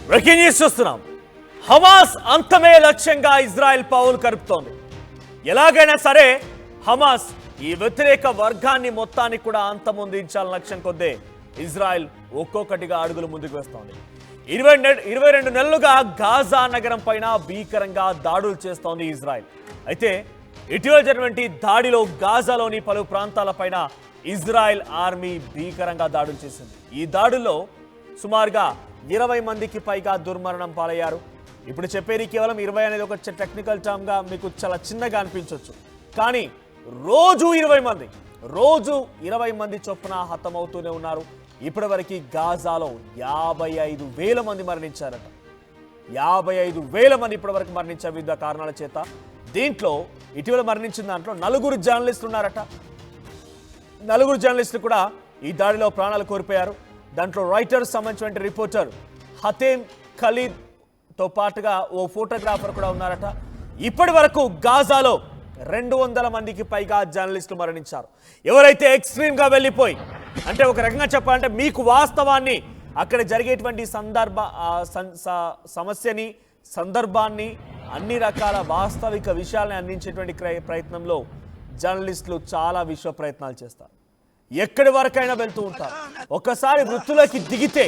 Breaking news చూస్తున్నాం. Hamas అంతమే లక్ష్యంగా Israel పావులు కలుపుతోంది. ఎలాగైనా సరే హమాస్ ఈ వ్యతిరేక వర్గాన్ని మొత్తాన్ని కూడా అంతమొందించాలని లక్ష్యం కొద్దే ఇజ్రాయెల్ ఒక్కొక్కటిగా అడుగులు ముందుకు వేస్తోంది. 22 నెలలుగా గాజా నగరం పైన భీకరంగా దాడులు చేస్తోంది ఇజ్రాయెల్. అయితే ఇటీవల జరిగినటువంటి దాడిలో గాజాలోని పలు ప్రాంతాలపైన ఇజ్రాయెల్ ఆర్మీ భీకరంగా దాడులు చేసింది. ఈ దాడుల్లో సుమారుగా 20 మందికి పైగా దుర్మరణం పాలయ్యారు. ఇప్పుడు చెప్పేది కేవలం 20 అనేది ఒక టెక్నికల్ టర్మ్ గా మీకు చాలా చిన్నగా అనిపించవచ్చు. కానీ రోజు 20 మంది చొప్పున హతమవుతూనే ఉన్నారు. ఇప్పటివరకు గాజాలో 55,000 మంది మరణించారట. 55,000 మంది ఇప్పటివరకు మరణించారు వివిధ కారణాల చేత. దీంట్లో ఇటీవల మరణించిన దాంట్లో 4 జర్నలిస్టులు ఉన్నారట. 4 జర్నలిస్టులు కూడా ఈ దాడిలో ప్రాణాలు కోల్పోయారు. దాంట్లో రైటర్స్ సంబంధించిన రిపోర్టర్ హతేమ్ ఖలీద్ తో పాటుగా ఓ ఫోటోగ్రాఫర్ కూడా ఉన్నారట. ఇప్పటి వరకు గాజాలో 200 మందికి పైగా జర్నలిస్టులు మరణించారు. ఎవరైతే ఎక్స్ట్రీమ్ గా వెళ్ళిపోయి, అంటే ఒక రకంగా చెప్పాలంటే మీకు వాస్తవాన్ని, అక్కడ జరిగేటువంటి సమస్యని, సందర్భాన్ని, అన్ని రకాల వాస్తవిక విషయాలను అందించేటువంటి ప్రయత్నంలో జర్నలిస్టులు చాలా విశ్వ ప్రయత్నాలు చేస్తారు. ఎక్కడి వరకైనా వెళ్తూ ఉంటారు. ఒక్కసారి వృత్తులోకి దిగితే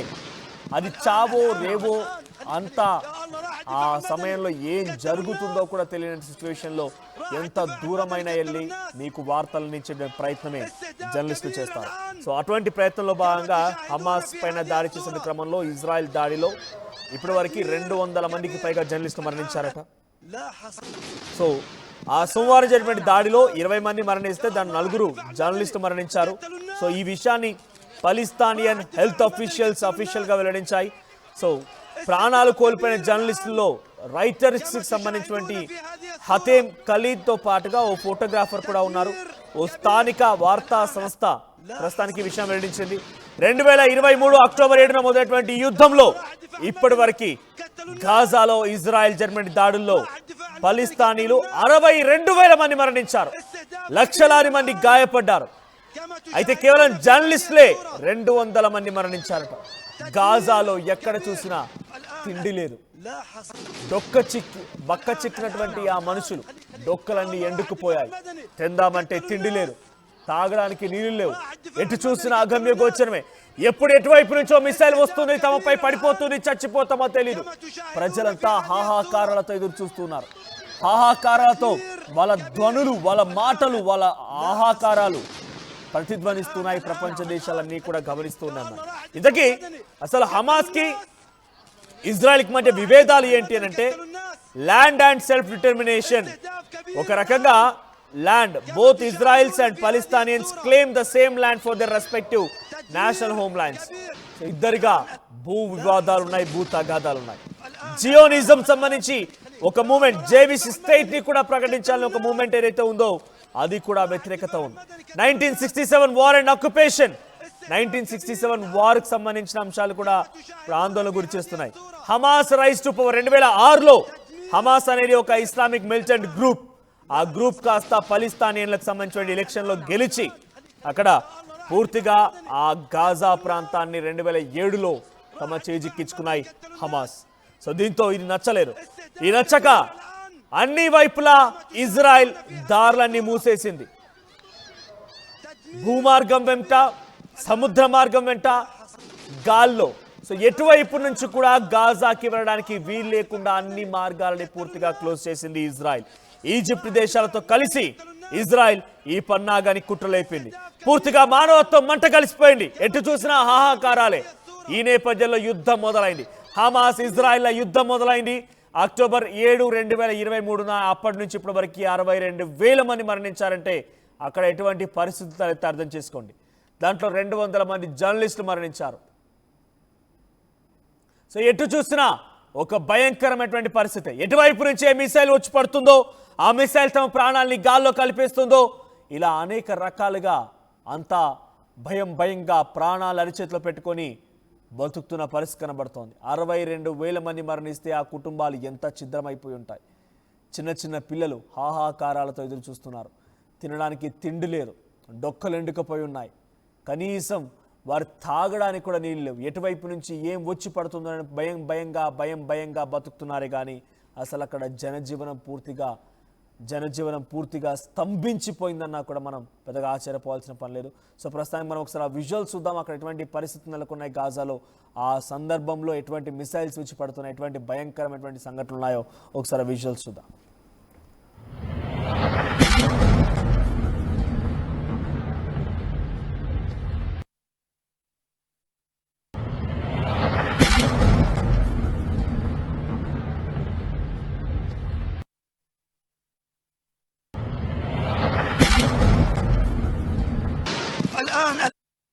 అది చావో రేవో అంతా ఆ సమయంలో ఏం జరుగుతుందో కూడా తెలియని సిచ్యువేషన్లో ఎంత దూరమైన వెళ్ళి మీకు వార్తలను ఇచ్చే ప్రయత్నమే జర్నలిస్టులు చేస్తారు. సో అటువంటి ప్రయత్నంలో భాగంగా హమాస్ పైన దాడి చేసిన క్రమంలో ఇజ్రాయెల్ దాడిలో ఇప్పటివరకు 200 మందికి పైగా జర్నలిస్టులు మరణించారట. సో ఆ సోమవారం జరిగిన దాడిలో 20 మంది మరణిస్తే దాని 4 జర్నలిస్టులు మరణించారు. సో ఈ విషయాన్ని పాలిస్తానియన్ హెల్త్ అఫీషియల్గా వెల్లడించాయి. సో ప్రాణాలు కోల్పోయిన జర్నలిస్టుల్లో రైటర్స్ సంబంధించినటువంటి హతేమ్ ఖలీద్ తో పాటుగా ఓ ఫోటోగ్రాఫర్ కూడా ఉన్నారు. ఓ స్థానిక వార్తా సంస్థ ప్రస్తుతానికి విషయం వెల్లడించింది. 2023 అక్టోబర్ 7న మొదలైనటువంటి యుద్ధంలో ఇప్పటి వరకు గాజాలో ఇజ్రాయెల్ జరిగిన దాడుల్లో పాలిస్తానీలు 62,000 మంది మరణించారు. లక్షలాది మంది గాయపడ్డారు. అయితే కేవలం జర్నలిస్టులే 200 మంది మరణించారట. గాజాలో ఎక్కడ చూసినా తిండి లేదు. బక్క చిక్కినటువంటి ఆ మనుషులు డొక్కలన్నీ ఎండుకుపోయాయి. తిందామంటే తిండి లేదు, తాగడానికి నీళ్లు లేవు. ఎటు చూసినా అగమ్య గోచరమే. ఎప్పుడు ఎటువైపు నుంచో మిసైల్ వస్తుంది, తమపై పడిపోతుంది, చచ్చిపోతామో తెలీదు. ప్రజలంతా హాహాకారాలతో ఎదురు చూస్తున్నారు. హాహాకారాలతో వాళ్ళ ధ్వనులు, వాళ్ళ మాటలు, వాళ్ళ ఆహాకారాలు ప్రతిధ్వనిస్తున్నాయి. ప్రపంచ దేశాలన్నీ కూడా గమనిస్తున్నాయి. ఇంతకీ అసలు హమాస్ కి ఇజ్రాయెల్ కి మధ్య విభేదాలు ఏంటి అని అంటే, ల్యాండ్ అండ్ సెల్ఫ్ డిటర్మినేషన్. ఒక రకంగా land, both Israelis and Palestinians claim the same land for their respective national homelands. ఇద్దరిగా భూ వివాదాలు ఉన్నాయి, భూ తగాదాలు ఉన్నాయి. జియోనిజం సంబంధించి ఒక మూమెంట్, జేవిష్ స్టేట్ ని కూడా ప్రకటించాలని ఒక మూమెంట్ ఏదైతే ఉందో అది కూడా వ్యతిరేకత ఉంది. 1967 వార్ అండ్ ఆక్యుపేషన్, 1967 వార్ కు సంబంధించిన అంశాలు కూడా ఆందోళన గురి చేస్తున్నాయి. హమాస్ రైజ్ టు పవర్ 2006లో హమాస్ అనేది ఒక ఇస్లామిక్ మిలిటెంట్ గ్రూప్. ఆ గ్రూప్ కాస్త పాలిస్తానియన్లకు సంబంధించిన ఎలక్షన్లో గెలిచి అక్కడ పూర్తిగా ఆ గాజా ప్రాంతాన్ని 2007లో తమ చేజిక్కించుకున్నాయి హమాస్. సో దీంతో ఇది నచ్చలేదు. ఈ నచ్చక అన్ని వైపులా ఇజ్రాయెల్ దారులన్నీ మూసేసింది. భూమార్గం వెంట, సముద్ర మార్గం వెంట, గాల్లో. సో ఎటువైపు నుంచి కూడా గాజాకి వెళ్ళడానికి వీలు లేకుండా అన్ని మార్గాలని పూర్తిగా క్లోజ్ చేసింది ఇజ్రాయెల్. ఈజిప్ట్ దేశాలతో కలిసి ఇజ్రాయెల్ ఈ పన్నాగాని కుట్రలేపింది. పూర్తిగా మానవత్వం మంట కలిసిపోయింది. ఎటు చూసినా హాహాకారాలే. ఈ నేపథ్యంలో యుద్ధం మొదలైంది. హమాస్ ఇజ్రాయెల్ యుద్ధం మొదలైంది అక్టోబర్ 7, 2023న. అప్పటి నుంచి ఇప్పటి వరకు 62,000 మంది మరణించారంటే అక్కడ ఎటువంటి పరిస్థితులు అయితే అర్థం చేసుకోండి. దాంట్లో 200 మంది జర్నలిస్టులు మరణించారు. సో ఎటు చూసినా ఒక భయంకరమైనటువంటి పరిస్థితి. ఎటువైపు నుంచి ఏ మిసైల్ వచ్చి పడుతుందో, ఆ మిసైల్ తమ ప్రాణాలని గాల్లో కలిపేస్తుందో, ఇలా అనేక రకాలుగా అంతా భయంగా ప్రాణాలు అరిచేతిలో పెట్టుకొని బతుకుతున్న పరిస్థితి కనబడుతోంది. 62,000 మంది మరణిస్తే ఆ కుటుంబాలు ఎంత ఛిద్రమైపోయి ఉంటాయి. చిన్న పిల్లలు హాహాకారాలతో ఎదురు చూస్తున్నారు. తినడానికి తిండి లేదు, డొక్కలు ఎండుకపోయి ఉన్నాయి. కనీసం వారు తాగడానికి కూడా నీళ్ళు లేవు. ఎటువైపు నుంచి ఏం వచ్చి పడుతుందని భయంగా బతుకుతున్నారే కానీ అసలు అక్కడ జనజీవనం పూర్తిగా స్తంభించిపోయిందన్నా కూడా మనం పెద్దగా ఆశ్చర్యపోవాల్సిన పని లేదు. సో ప్రస్తుతానికి మనం ఒకసారి ఆ విజువల్స్ చూద్దాం. అక్కడ ఎటువంటి పరిస్థితులు నెలకొన్నాయి గాజాలో, ఆ సందర్భంలో ఎటువంటి మిసైల్స్ వచ్చి పడుతున్నాయి, ఎటువంటి భయంకరమైనటువంటి సంఘటనలు ఉన్నాయో ఒకసారి విజువల్స్ చూద్దాం.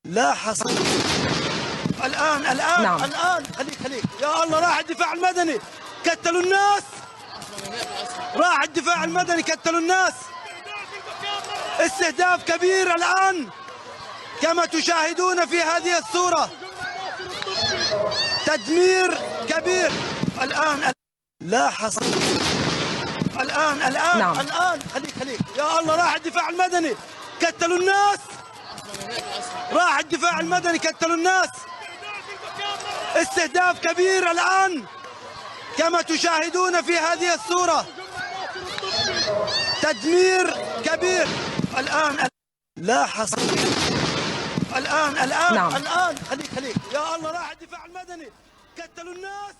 لا حصل الآن نعم. الآن خليك يا الله، راح الدفاع المدني كتلوا الناس، راح الدفاع المدني كتلوا الناس، استهداف كبير الآن كما تشاهدون في هذه الصورة، تدمير كبير الآن لا حصل الآن نعم. الآن خليك يا الله، راح الدفاع المدني كتلوا الناس، راح الدفاع المدني كتلوا الناس، استهداف كبير الآن كما تشاهدون في هذه الصورة، تدمير كبير الآن لا حصل الآن نعم. الآن خليك يا الله، راح الدفاع المدني كتلوا الناس.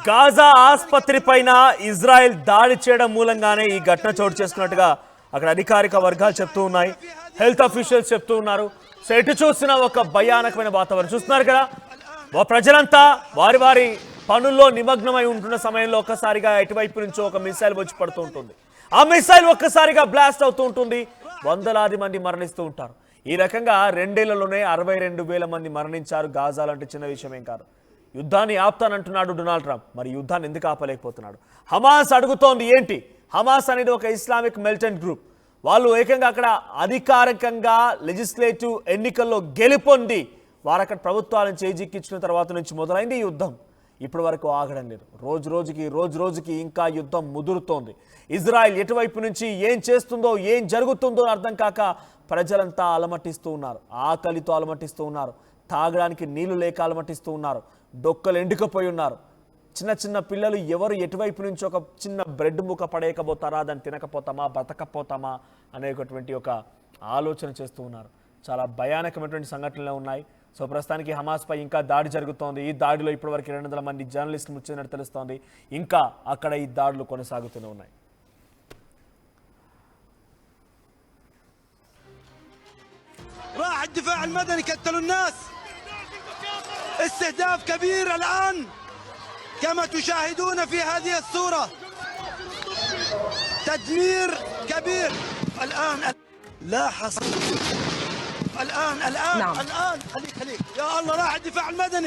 గాజా ఆసుపత్రి పైన ఇజ్రాయెల్ దాడి చేయడం మూలంగానే ఈ ఘటన చోటు చేసుకున్నట్టుగా అక్కడ అధికారిక వర్గాలు చెప్తూ ఉన్నాయి, హెల్త్ అఫీషియల్స్ చెప్తూ ఉన్నారు. సో ఎటు చూసినా ఒక భయానకమైన వాతావరణం చూస్తున్నారు కదా. ప్రజలంతా వారి వారి పనుల్లో నిమగ్నమై ఉంటున్న సమయంలో ఒక్కసారిగా ఎటువైపు నుంచో ఒక మిసైల్ వచ్చి పడుతూ ఉంటుంది. ఆ మిసైల్ ఒక్కసారిగా బ్లాస్ట్ అవుతూ ఉంటుంది, వందలాది మంది మరణిస్తూ ఉంటారు. ఈ రకంగా 2 ఏళ్లలోనే 62,000 మంది మరణించారు. గాజాలో అంటే చిన్న విషయం ఏం కాదు. యుద్ధాన్ని ఆపుతానంటున్నాడు డొనాల్డ్ ట్రంప్, మరి యుద్ధాన్ని ఎందుకు ఆపలేకపోతున్నాడు? హమాస్ అడుగుతోంది ఏంటి? హమాస్ అనేది ఒక ఇస్లామిక్ మిలిటెంట్ గ్రూప్. వాళ్ళు ఏకంగా అక్కడ అధికారికంగా లెజిస్లేటివ్ ఎన్నికల్లో గెలుపొంది వారు అక్కడ ప్రభుత్వాలను చేజిక్కించిన తర్వాత నుంచి మొదలైంది ఈ యుద్ధం. ఇప్పటి వరకు ఆగడం లేదు. రోజు రోజుకి ఇంకా యుద్ధం ముదురుతోంది. ఇజ్రాయెల్ ఎటువైపు నుంచి ఏం చేస్తుందో, ఏం జరుగుతుందో అర్థం కాక ప్రజలంతా అలమటిస్తూ ఉన్నారు, ఆకలితో అలమటిస్తూ ఉన్నారు, తాగడానికి నీళ్లు లేక అలమటిస్తూ ఉన్నారు, డొక్కలు ఎండుకపోయి ఉన్నారు. చిన్న పిల్లలు ఎవరు ఎటువైపు నుంచి ఒక చిన్న బ్రెడ్ ముక్క పడేయకపోతారా, దాన్ని తినకపోతామా, బతకపోతామా అనేటువంటి ఒక ఆలోచన చేస్తూ ఉన్నారు. చాలా భయానకమైనటువంటి సంఘటనలు ఉన్నాయి. సో ప్రస్తుతానికి హమాస్ పై ఇంకా దాడి జరుగుతోంది. ఈ దాడిలో ఇప్పటివరకు 200 మంది జర్నలిస్టులు ముచ్చినట్టు తెలుస్తోంది. ఇంకా అక్కడ ఈ దాడులు కొనసాగుతూనే ఉన్నాయి. راح الدفاع المدني كتلوا الناس، استهداف كبير الآن كما تشاهدون في هذه الصورة، تدمير كبير الآن لا حصل الآن نعم. الآن خليك يا الله، راح الدفاع المدني